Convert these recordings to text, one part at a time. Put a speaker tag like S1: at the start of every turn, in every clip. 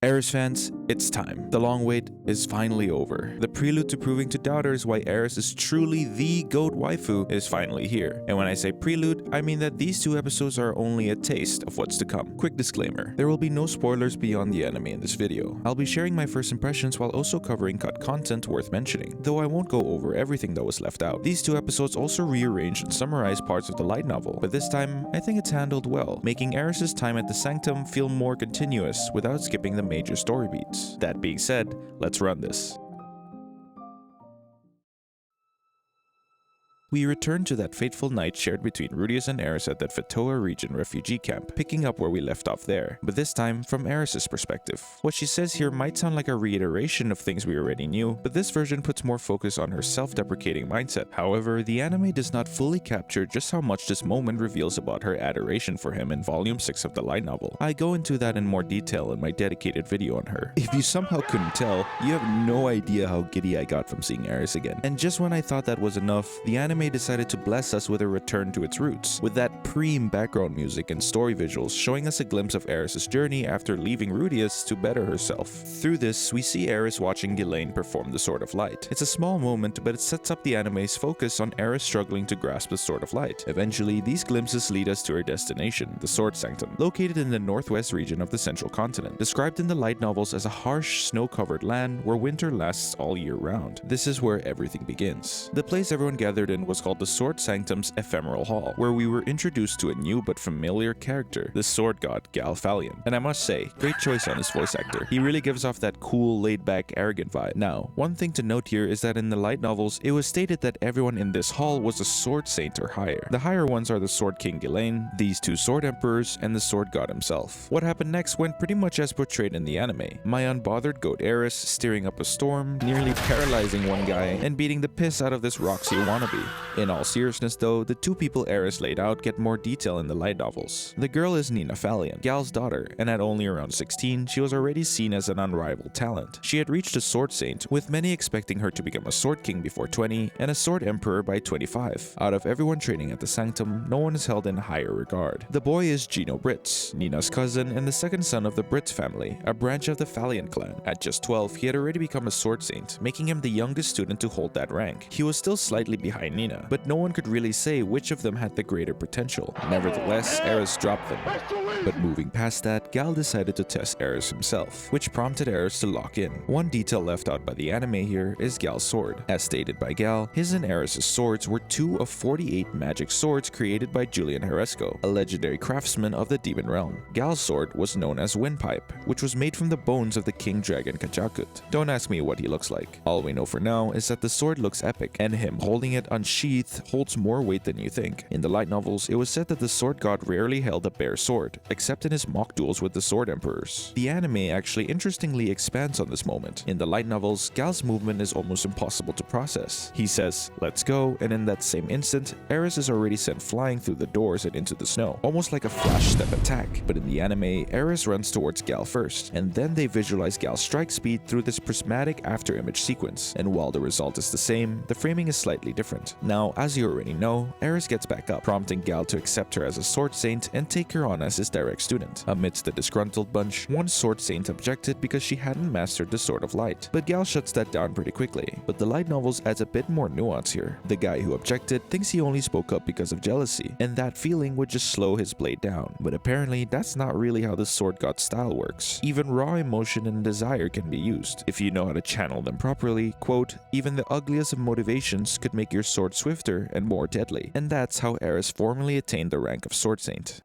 S1: Eris fans, it's time. The long wait is finally over. The prelude to proving to doubters why Eris is truly the GOAT waifu is finally here. And when I say prelude, I mean that these two episodes are only a taste of what's to come. Quick disclaimer, there will be no spoilers beyond the anime in this video. I'll be sharing my first impressions while also covering cut content worth mentioning, though I won't go over everything that was left out. These two episodes also rearrange and summarize parts of the light novel, but this time, I think it's handled well, making Eris's time at the Sanctum feel more continuous without skipping the major story beats. That being said, let's run this. We return to that fateful night shared between Rudeus and Eris at that Fatoa region refugee camp, picking up where we left off there, but this time from Eris's perspective. What she says here might sound like a reiteration of things we already knew, but this version puts more focus on her self-deprecating mindset. However, the anime does not fully capture just how much this moment reveals about her adoration for him in volume 6 of the light novel. I go into that in more detail in my dedicated video on her. If you somehow couldn't tell, you have no idea how giddy I got from seeing Eris again. And just when I thought that was enough, the anime decided to bless us with a return to its roots, with that preem background music and story visuals showing us a glimpse of Eris's journey after leaving Rudeus to better herself. Through this, we see Eris watching Ghislaine perform the Sword of Light. It's a small moment, but it sets up the anime's focus on Eris struggling to grasp the Sword of Light. Eventually, these glimpses lead us to her destination, the Sword Sanctum, located in the northwest region of the central continent, described in the light novels as a harsh, snow-covered land where winter lasts all year round. This is where everything begins. The place everyone gathered in was called the Sword Sanctum's Ephemeral Hall, where we were introduced to a new but familiar character, the sword god Galfalion. And I must say, great choice on his voice actor. He really gives off that cool, laid-back, arrogant vibe. Now, one thing to note here is that in the light novels, it was stated that everyone in this hall was a sword saint or higher. The higher ones are the Sword King Ghislaine, these two sword emperors, and the sword god himself. What happened next went pretty much as portrayed in the anime. My unbothered goat Eris steering up a storm, nearly paralyzing one guy, and beating the piss out of this Roxy wannabe. In all seriousness though, the two people Eris laid out get more detail in the light novels. The girl is Nina Falion, Gal's daughter, and at only around 16, she was already seen as an unrivaled talent. She had reached a sword saint, with many expecting her to become a sword king before 20 and a sword emperor by 25. Out of everyone training at the Sanctum, no one is held in higher regard. The boy is Gino Brits, Nina's cousin and the second son of the Brits family, a branch of the Falion clan. At just 12, he had already become a sword saint, making him the youngest student to hold that rank. He was still slightly behind Nina, but no one could really say which of them had the greater potential. Nevertheless, Eris dropped them. But moving past that, Gal decided to test Eris himself, which prompted Eris to lock in. One detail left out by the anime here is Gal's sword. As stated by Gal, his and Eris' swords were 2 of 48 magic swords created by Julian Heresco, a legendary craftsman of the Demon Realm. Gal's sword was known as Windpipe, which was made from the bones of the King Dragon Kajakut. Don't ask me what he looks like. All we know for now is that the sword looks epic, and him holding it unsheathed holds more weight than you think. In the light novels, it was said that the sword god rarely held a bare sword, except in his mock duels with the sword emperors. The anime actually interestingly expands on this moment. In the light novels, Gal's movement is almost impossible to process. He says, "Let's go," and in that same instant, Eris is already sent flying through the doors and into the snow, almost like a flash step attack. But in the anime, Eris runs towards Gal first, and then they visualize Gal's strike speed through this prismatic afterimage sequence. And while the result is the same, the framing is slightly different. Now, as you already know, Eris gets back up, prompting Gal to accept her as a sword saint and take her on as his direct student. Amidst the disgruntled bunch, one sword saint objected because she hadn't mastered the Sword of Light, but Gal shuts that down pretty quickly. But the light novels adds a bit more nuance here. The guy who objected thinks he only spoke up because of jealousy, and that feeling would just slow his blade down. But apparently, that's not really how the sword god style works. Even raw emotion and desire can be used, if you know how to channel them properly. Quote, "Even the ugliest of motivations could make your sword swifter and more deadly." And that's how Eris formally attained the rank of Sword Saint.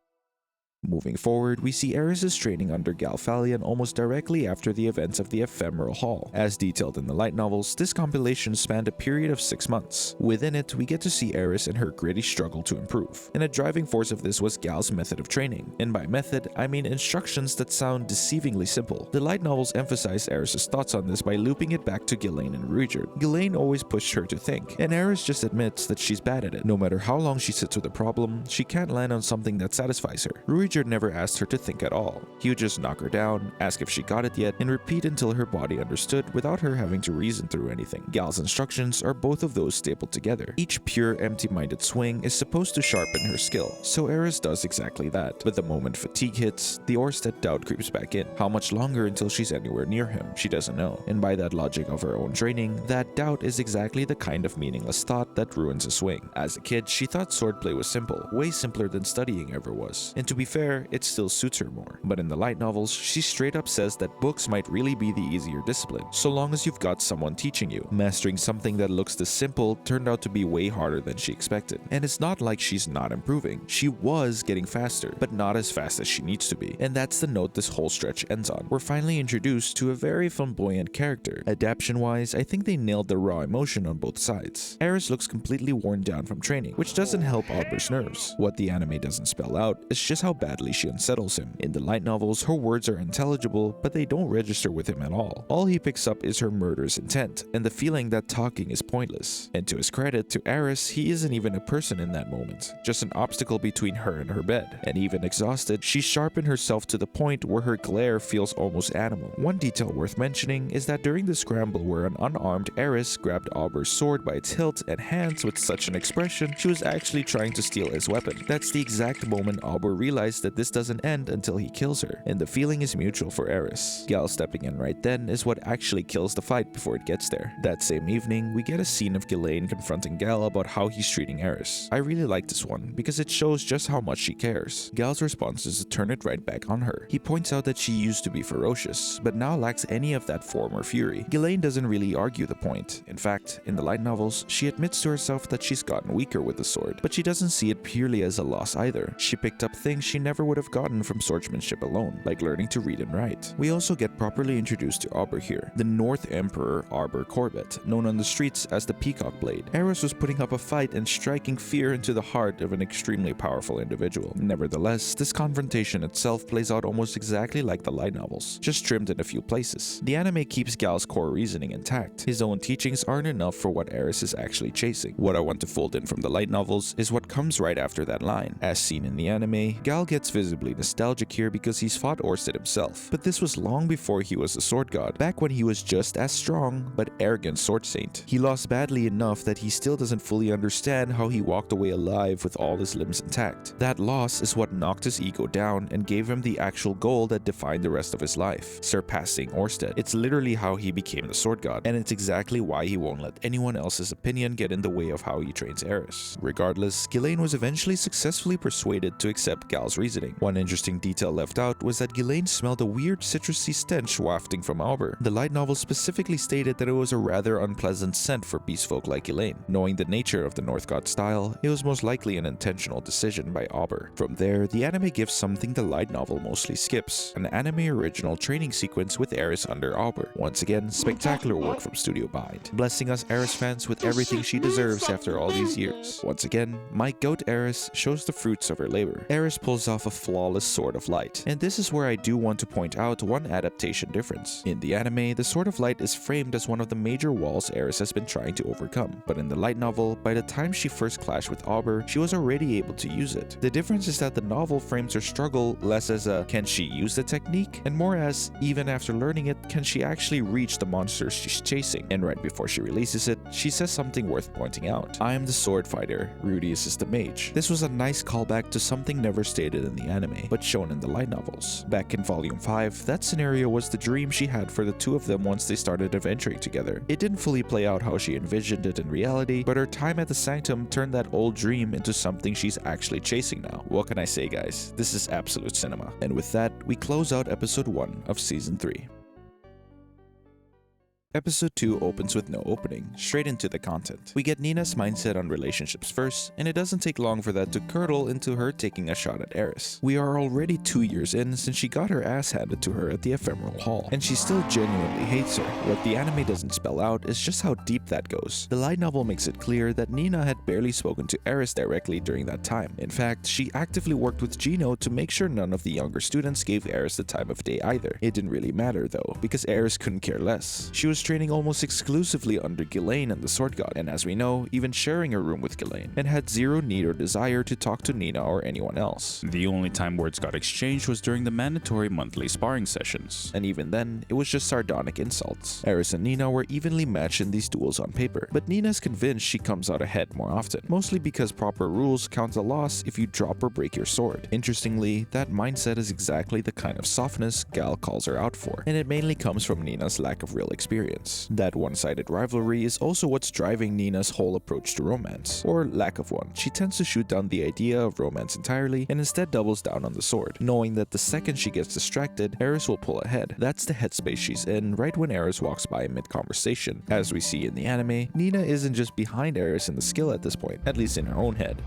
S1: Moving forward, we see Eris' training under Galfalion almost directly after the events of the Ephemeral Hall. As detailed in the light novels, this compilation spanned a period of 6 months. Within it, we get to see Eris and her gritty struggle to improve. And a driving force of this was Gal's method of training. And by method, I mean instructions that sound deceivingly simple. The light novels emphasize Eris' thoughts on this by looping it back to Ghislaine and Ruijerd. Ghislaine always pushed her to think, and Eris just admits that she's bad at it. No matter how long she sits with a problem, she can't land on something that satisfies her. Ruijerd teacher never asked her to think at all. He would just knock her down, ask if she got it yet, and repeat until her body understood without her having to reason through anything. Gal's instructions are both of those stapled together. Each pure, empty-minded swing is supposed to sharpen her skill, so Eris does exactly that. But the moment fatigue hits, the Orsted doubt creeps back in. How much longer until she's anywhere near him? She doesn't know. And by that logic of her own training, that doubt is exactly the kind of meaningless thought that ruins a swing. As a kid, she thought swordplay was simple, way simpler than studying ever was. And to be fair, it still suits her more. But in the light novels, she straight up says that books might really be the easier discipline, so long as you've got someone teaching you. Mastering something that looks this simple turned out to be way harder than she expected. And it's not like she's not improving. She was getting faster, but not as fast as she needs to be. And that's the note this whole stretch ends on. We're finally introduced to a very flamboyant character. Adaptation-wise, I think they nailed the raw emotion on both sides. Eris looks completely worn down from training, which doesn't help Auber's nerves. What the anime doesn't spell out is just how badly she unsettles him. In the light novels, her words are intelligible, but they don't register with him at all. All he picks up is her murderous intent, and the feeling that talking is pointless. And to his credit, to Eris, he isn't even a person in that moment, just an obstacle between her and her bed. And even exhausted, she sharpened herself to the point where her glare feels almost animal. One detail worth mentioning is that during the scramble where an unarmed Eris grabbed Auber's sword by its hilt and hands with such an expression, she was actually trying to steal his weapon. That's the exact moment Auber realized that this doesn't end until he kills her, and the feeling is mutual for Eris. Gal stepping in right then is what actually kills the fight before it gets there. That same evening, we get a scene of Ghislaine confronting Gal about how he's treating Eris. I really like this one because it shows just how much she cares. Gal's response is to turn it right back on her. He points out that she used to be ferocious, but now lacks any of that former fury. Ghislaine doesn't really argue the point. In fact, in the light novels, she admits to herself that she's gotten weaker with the sword, but she doesn't see it purely as a loss either. She picked up things she never would have gotten from swordsmanship alone, like learning to read and write. We also get properly introduced to Auber here, the North Emperor Auber Corbett, known on the streets as the Peacock Blade. Eris was putting up a fight and striking fear into the heart of an extremely powerful individual. Nevertheless, this confrontation itself plays out almost exactly like the light novels, just trimmed in a few places. The anime keeps Gal's core reasoning intact. His own teachings aren't enough for what Eris is actually chasing. What I want to fold in from the light novels is what comes right after that line. As seen in the anime, Gal gets visibly nostalgic here because he's fought Orsted himself, but this was long before he was a sword god, back when he was just as strong but arrogant sword saint. He lost badly enough that he still doesn't fully understand how he walked away alive with all his limbs intact. That loss is what knocked his ego down and gave him the actual goal that defined the rest of his life, surpassing Orsted. It's literally how he became the sword god, and it's exactly why he won't let anyone else's opinion get in the way of how he trains Eris. Regardless, Ghislaine was eventually successfully persuaded to accept Gal's reasoning. One interesting detail left out was that Ghislaine smelled a weird citrusy stench wafting from Auber. The light novel specifically stated that it was a rather unpleasant scent for beast folk like Ghislaine. Knowing the nature of the North God style, it was most likely an intentional decision by Auber. From there, the anime gives something the light novel mostly skips, an anime original training sequence with Eris under Auber. Once again, spectacular work from Studio Bind, blessing us Eris fans with everything she deserves after all these years. Once again, my goat Eris shows the fruits of her labor. Eris pulls off a flawless Sword of Light, and this is where I do want to point out one adaptation difference. In the anime, the Sword of Light is framed as one of the major walls Eris has been trying to overcome, but in the light novel, by the time she first clashed with Auber, she was already able to use it. The difference is that the novel frames her struggle less as a can she use the technique, and more as even after learning it, can she actually reach the monsters she's chasing. And right before she releases it, she says something worth pointing out. I am the sword fighter, Rudius is the mage. This was a nice callback to something never stated in the anime, but shown in the light novels. Back in volume 5, that scenario was the dream she had for the two of them once they started adventuring together. It didn't fully play out how she envisioned it in reality, but her time at the Sanctum turned that old dream into something she's actually chasing now. What can I say, guys? This is absolute cinema. And with that, we close out episode 1 of season 3. Episode 2 opens with no opening, straight into the content. We get Nina's mindset on relationships first, and it doesn't take long for that to curdle into her taking a shot at Eris. We are already 2 years in since she got her ass handed to her at the Ephemeral Hall, and she still genuinely hates her. What the anime doesn't spell out is just how deep that goes. The light novel makes it clear that Nina had barely spoken to Eris directly during that time. In fact, she actively worked with Gino to make sure none of the younger students gave Eris the time of day either. It didn't really matter though, because Eris couldn't care less. She was training almost exclusively under Ghislaine and the Sword God, and as we know, even sharing a room with Ghislaine, and had zero need or desire to talk to Nina or anyone else. The only time words got exchanged was during the mandatory monthly sparring sessions, and even then, it was just sardonic insults. Eris and Nina were evenly matched in these duels on paper, but Nina's convinced she comes out ahead more often, mostly because proper rules count a loss if you drop or break your sword. Interestingly, that mindset is exactly the kind of softness Gal calls her out for, and it mainly comes from Nina's lack of real experience. That one-sided rivalry is also what's driving Nina's whole approach to romance, or lack of one. She tends to shoot down the idea of romance entirely and instead doubles down on the sword, knowing that the second she gets distracted, Eris will pull ahead. That's the headspace she's in right when Eris walks by mid-conversation. As we see in the anime, Nina isn't just behind Eris in the skill at this point, at least in her own head.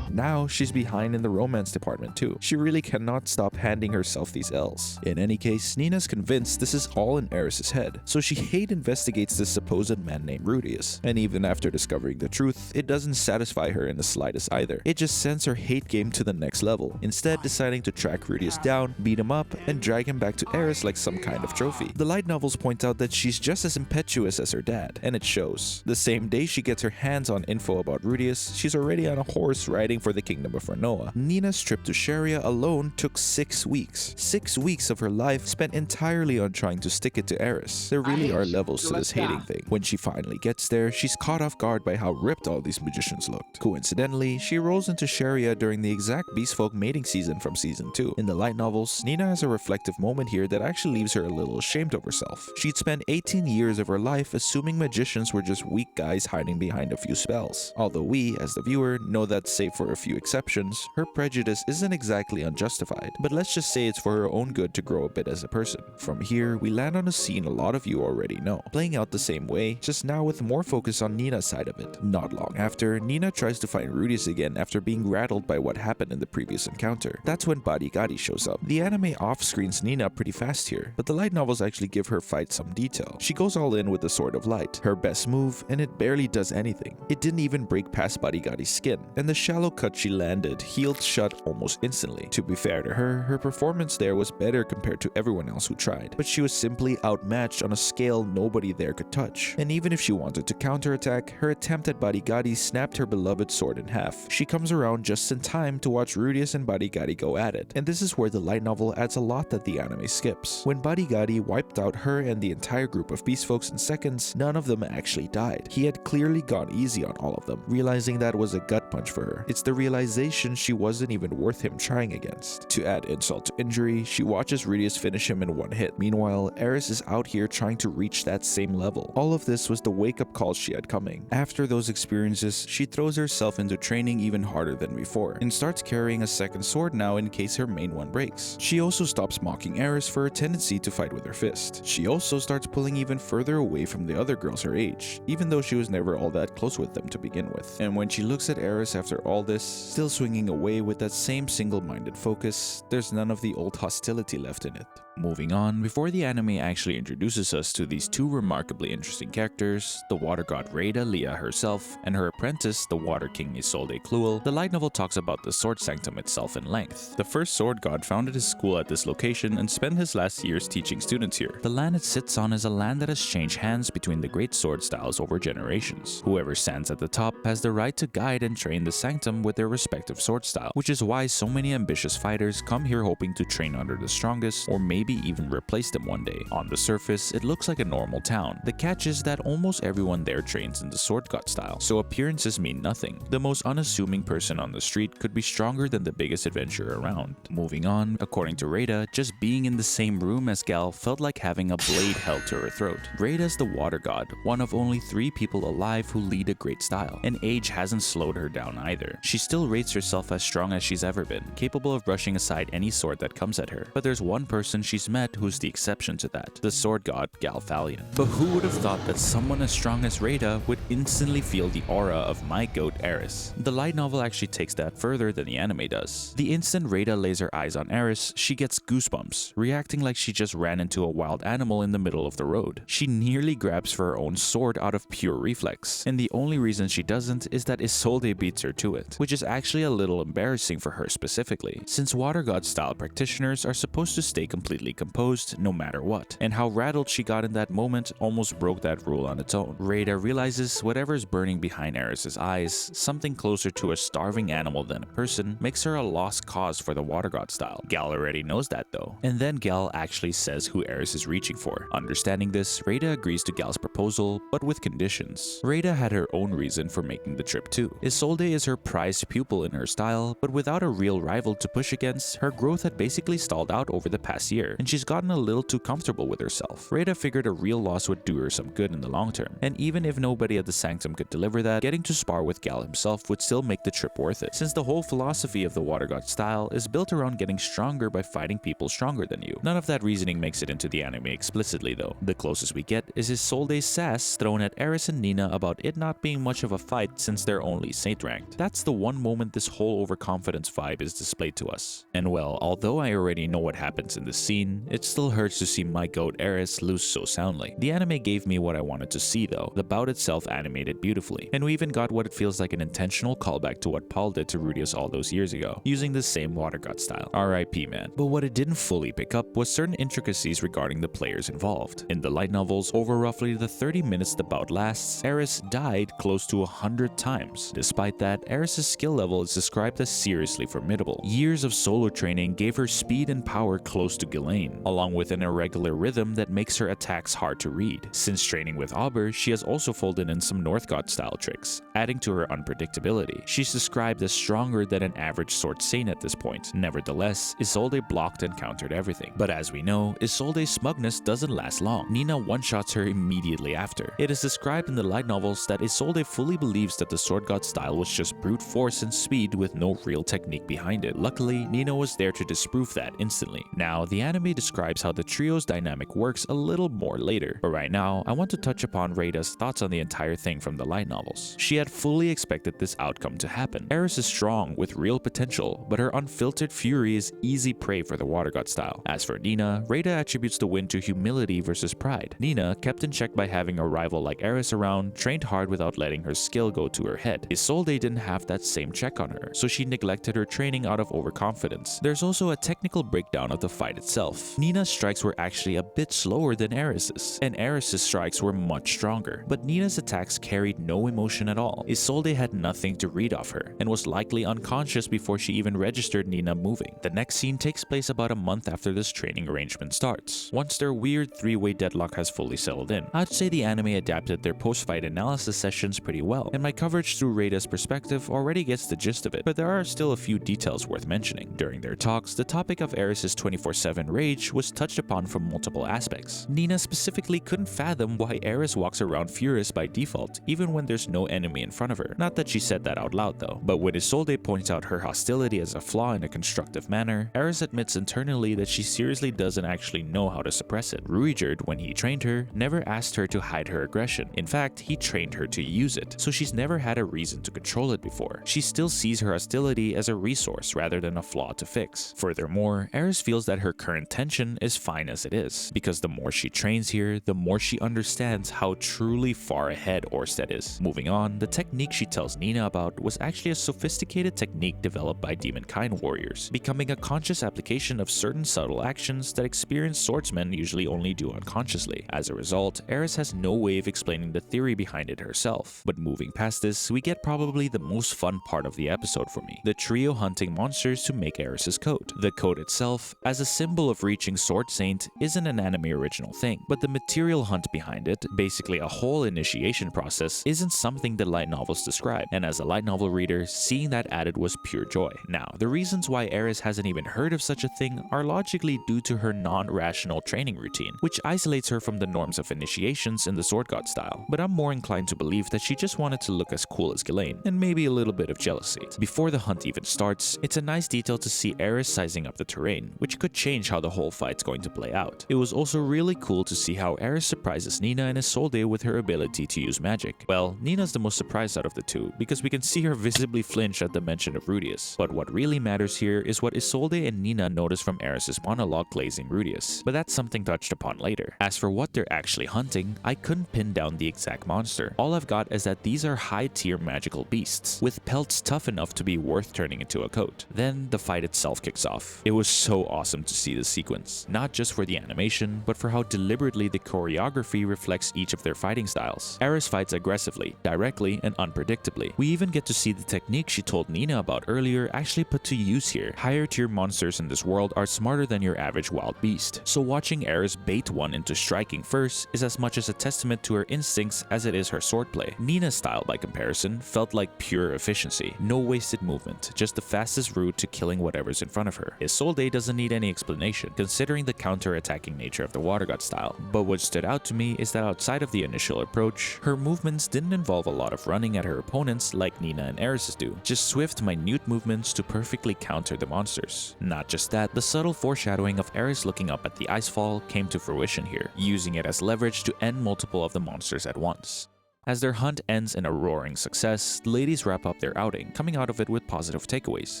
S1: Now, she's behind in the romance department too. She really cannot stop handing herself these L's. In any case, Nina's convinced this is all in Eris's head, so she hate investigates this supposed man named Rudius. And even after discovering the truth, it doesn't satisfy her in the slightest either. It just sends her hate game to the next level, instead deciding to track Rudius down, beat him up, and drag him back to Eris like some kind of trophy. The light novels point out that she's just as impetuous as her dad, and it shows. The same day she gets her hands on info about Rudius, she's already on a horse riding for the kingdom of Renoa. Nina's trip to Cheria alone took 6 weeks. 6 weeks of her life spent entirely on trying to stick it to Eris. There really are levels to this hating thing. When she finally gets there, she's caught off guard by how ripped all these magicians looked. Coincidentally, she rolls into Cheria during the exact beastfolk mating season from season 2. In the light novels, Nina has a reflective moment here that actually leaves her a little ashamed of herself. She'd spent 18 years of her life assuming magicians were just weak guys hiding behind a few spells. Although we, as the viewer, know that save for a few exceptions, her prejudice isn't exactly unjustified, but let's just say it's for her own good to grow a bit as a person. From here, we land on a scene a lot of you already know, playing out the same way, just now with more focus on Nina's side of it. Not long after, Nina tries to find Rudius again after being rattled by what happened in the previous encounter. That's when Bodyguard shows up. The anime off-screens Nina pretty fast here, but the light novels actually give her fight some detail. She goes all in with the Sword of Light, her best move, and it barely does anything. It didn't even break past Bodyguard's skin, and the shallow cut she landed healed shut almost instantly. To be fair to her, her performance there was better compared to everyone else who tried, but she was simply outmatched on a scale nobody there could touch. And even if she wanted to counterattack, her attempt at Bodyguard snapped her beloved sword in half. She comes around just in time to watch Rudius and Bodyguard go at it, and this is where the light novel adds a lot that the anime skips. When Bodyguard wiped out her and the entire group of beast folks in seconds, none of them actually died. He had clearly gone easy on all of them, realizing that was a gut punch for her. It's the realization she wasn't even worth him trying against. To add insult to injury, she watches Rudius finish him in one hit. Meanwhile, Eris is out here trying to reach that same level. All of this was the wake-up call she had coming. After those experiences, she throws herself into training even harder than before, and starts carrying a second sword now in case her main one breaks. She also stops mocking Eris for her tendency to fight with her fist. She also starts pulling even further away from the other girls her age, even though she was never all that close with them to begin with. And when she looks at Eris after all this, still swinging away with that same single-minded focus, there's none of the old hostility left in it. Moving on, before the anime actually introduces us to these two remarkably interesting characters, the water god Rada Leah herself, and her apprentice, the water king Isolde Kluel, the light novel talks about the sword sanctum itself in length. The first sword god founded his school at this location and spent his last years teaching students here. The land it sits on is a land that has changed hands between the great sword styles over generations. Whoever stands at the top has the right to guide and train the sanctum with their respective sword style, which is why so many ambitious fighters come here hoping to train under the strongest, or maybe even replace them one day. On the surface, it looks like a normal town. The catch is that almost everyone there trains in the sword god style, so appearances mean nothing. The most unassuming person on the street could be stronger than the biggest adventurer around. Moving on, according to Rada, just being in the same room as Gal felt like having a blade held to her throat. Rada's the water god, one of only 3 people alive who lead a great style, and age hasn't slowed her down either. She still rates herself as strong as she's ever been, capable of brushing aside any sword that comes at her. But there's one person she's met who's the exception to that, the sword god Galfalion. But who would have thought that someone as strong as Rada would instantly feel the aura of my goat Eris? The light novel actually takes that further than the anime does. The instant Rada lays her eyes on Eris, she gets goosebumps, reacting like she just ran into a wild animal in the middle of the road. She nearly grabs for her own sword out of pure reflex, and the only reason she doesn't is that Isolde beats her to it, which is actually a little embarrassing for her specifically, since water god style practitioners are supposed to stay completely completely composed no matter what, and how rattled she got in that moment almost broke that rule on its own. Reida realizes whatever's burning behind Eris's eyes, something closer to a starving animal than a person, makes her a lost cause for the water god style. Gal already knows that though, and then Gal actually says who Eris is reaching for. Understanding this, Reida agrees to Gal's proposal, but with conditions. Reida had her own reason for making the trip too. Isolde is her prized pupil in her style, but without a real rival to push against, her growth had basically stalled out over the past year, and she's gotten a little too comfortable with herself. Reida figured a real loss would do her some good in the long term, and even if nobody at the Sanctum could deliver that, getting to spar with Gal himself would still make the trip worth it, since the whole philosophy of the water god style is built around getting stronger by fighting people stronger than you. None of that reasoning makes it into the anime explicitly though. The closest we get is Isolde's sass thrown at Eris and Nina about it not being much of a fight since they're only saint ranked. That's the one moment this whole overconfidence vibe is displayed to us. And well, although I already know what happens in this scene, it still hurts to see my goat Eris lose so soundly. The anime gave me what I wanted to see though, the bout itself animated beautifully, and we even got what it feels like an intentional callback to what Paul did to Rudius all those years ago, using the same water god style. RIP man. But what it didn't fully pick up was certain intricacies regarding the players involved. In the light novels, over roughly the 30 minutes the bout lasts, Eris died close to 100 times. Despite that, Eris's skill level is described as seriously formidable. Years of solo training gave her speed and power close to Ghislaine, along with an irregular rhythm that makes her attacks hard to read. Since training with Auber, she has also folded in some North God style tricks, adding to her unpredictability. She's described as stronger than an average sword saint at this point. Nevertheless, Isolde blocked and countered everything. But as we know, Isolde's smugness doesn't last long. Nina one-shots her immediately after. It is described in the light novels that Isolde fully believes that the sword god style was just brute force and speed with no real technique behind it. Luckily, Nina was there to disprove that instantly. Now, the anime describes how the trio's dynamic works a little more later, but right now, I want to touch upon Reida's thoughts on the entire thing from the light novels. She had fully expected this outcome to happen. Eris is strong with real potential, but her unfiltered fury is easy prey for the water god style. As for Nina, Reida attributes the win to humility versus pride. Nina, kept in check by having a rival like Eris around, trained hard without letting her skill go to her head. Isolde didn't have that same check on her, so she neglected her training out of overconfidence. There's also a technical breakdown of the fight itself. Nina's strikes were actually a bit slower than Eris's, and Eris's strikes were much stronger, but Nina's attacks carried no emotion at all. Isolde had nothing to read off her, and was likely unconscious before she even registered Nina moving. The next scene takes place about a month after this training arrangement starts, once their weird three-way deadlock has fully settled in. I'd say the anime adapted their post-fight analysis sessions pretty well, and my coverage through Reida's perspective already gets the gist of it, but there are still a few details worth mentioning. During their talks, the topic of Eris's 24/7 rage was touched upon from multiple aspects. Nina specifically couldn't fathom why Eris walks around furious by default, even when there's no enemy in front of her. Not that she said that out loud though, but when Isolde points out her hostility as a flaw in a constructive manner, Eris admits internally that she seriously doesn't actually know how to suppress it. Ruijerd, when he trained her, never asked her to hide her aggression. In fact, he trained her to use it, so she's never had a reason to control it before. She still sees her hostility as a resource rather than a flaw to fix. Furthermore, Eris feels that her current tension is fine as it is, because the more she trains here, the more she understands how truly far ahead Orsted is. Moving on, the technique she tells Nina about was actually a sophisticated technique developed by demonkind warriors, becoming a conscious application of certain subtle actions that experienced swordsmen usually only do unconsciously. As a result, Eris has no way of explaining the theory behind it herself. But moving past this, we get probably the most fun part of the episode for me, the trio hunting monsters to make Eris's coat. The coat itself, as a symbol of reaching Sword Saint, isn't an anime original thing, but the material hunt behind it, basically a whole initiation process, isn't something the light novels describe, and as a light novel reader, seeing that added was pure joy. Now, the reasons why Eris hasn't even heard of such a thing are logically due to her non-rational training routine, which isolates her from the norms of initiations in the Sword God style, but I'm more inclined to believe that she just wanted to look as cool as Ghislaine, and maybe a little bit of jealousy. Before the hunt even starts, it's a nice detail to see Eris sizing up the terrain, which could change how the whole fight's going to play out. It was also really cool to see how Eris surprises Nina and Isolde with her ability to use magic. Well, Nina's the most surprised out of the two, because we can see her visibly flinch at the mention of Rudius. But what really matters here is what Isolde and Nina notice from Eris's monologue glazing Rudius, but that's something touched upon later. As for what they're actually hunting, I couldn't pin down the exact monster. All I've got is that these are high-tier magical beasts, with pelts tough enough to be worth turning into a coat. Then the fight itself kicks off. It was so awesome to see this sequence, not just for the animation, but for how deliberately the choreography reflects each of their fighting styles. Eris fights aggressively, directly, and unpredictably. We even get to see the technique she told Nina about earlier actually put to use here. Higher tier monsters in this world are smarter than your average wild beast, so watching Eris bait one into striking first is as much as a testament to her instincts as it is her swordplay. Nina's style, by comparison, felt like pure efficiency. No wasted movement, just the fastest route to killing whatever's in front of her. Isolde doesn't need any explanation, considering the counter-attacking nature of the water god style. But what stood out to me is that outside of the initial approach, her movements didn't involve a lot of running at her opponents like Nina and Eris's do, just swift, minute movements to perfectly counter the monsters. Not just that, the subtle foreshadowing of Eris looking up at the icefall came to fruition here, using it as leverage to end multiple of the monsters at once. As their hunt ends in a roaring success, the ladies wrap up their outing, coming out of it with positive takeaways,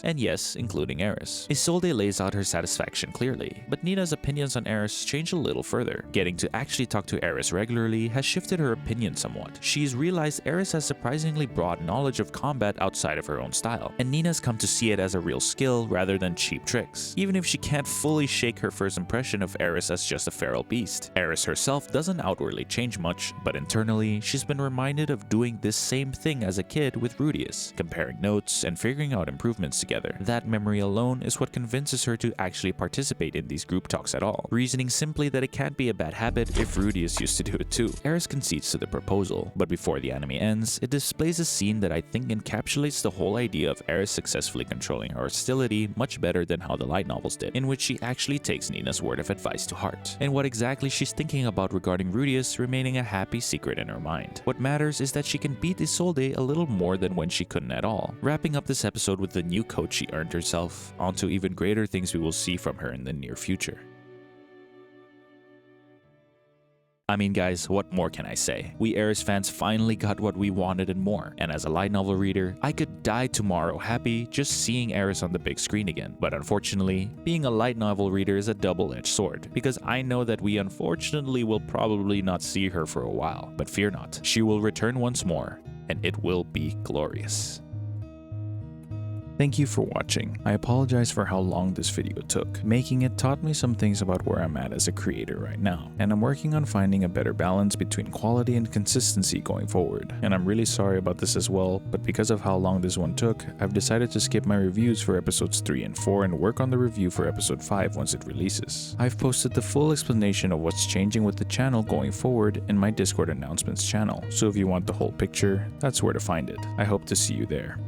S1: and yes, including Eris. Isolde lays out her satisfaction clearly, but Nina's opinions on Eris change a little further. Getting to actually talk to Eris regularly has shifted her opinion somewhat. She's realized Eris has surprisingly broad knowledge of combat outside of her own style, and Nina's come to see it as a real skill rather than cheap tricks, even if she can't fully shake her first impression of Eris as just a feral beast. Eris herself doesn't outwardly change much, but internally, she's been reminded of doing this same thing as a kid with Rudius, comparing notes and figuring out improvements together. That memory alone is what convinces her to actually participate in these group talks at all, reasoning simply that it can't be a bad habit if Rudius used to do it too. Eris concedes to the proposal, but before the anime ends, it displays a scene that I think encapsulates the whole idea of Eris successfully controlling her hostility much better than how the light novels did, in which she actually takes Nina's word of advice to heart, and what exactly she's thinking about regarding Rudius remaining a happy secret in her mind. What matters is that she can beat Isolde a little more than when she couldn't at all, wrapping up this episode with the new coat she earned herself, onto even greater things we will see from her in the near future. I mean guys, what more can I say? We Eris fans finally got what we wanted and more, and as a light novel reader, I could die tomorrow happy just seeing Eris on the big screen again. But unfortunately, being a light novel reader is a double-edged sword, because I know that we unfortunately will probably not see her for a while. But fear not, she will return once more, and it will be glorious. Thank you for watching. I apologize for how long this video took. Making it taught me some things about where I'm at as a creator right now, and I'm working on finding a better balance between quality and consistency going forward. And I'm really sorry about this as well, but because of how long this one took, I've decided to skip my reviews for episodes 3 and 4 and work on the review for episode 5 once it releases. I've posted the full explanation of what's changing with the channel going forward in my Discord announcements channel, so if you want the whole picture, that's where to find it. I hope to see you there.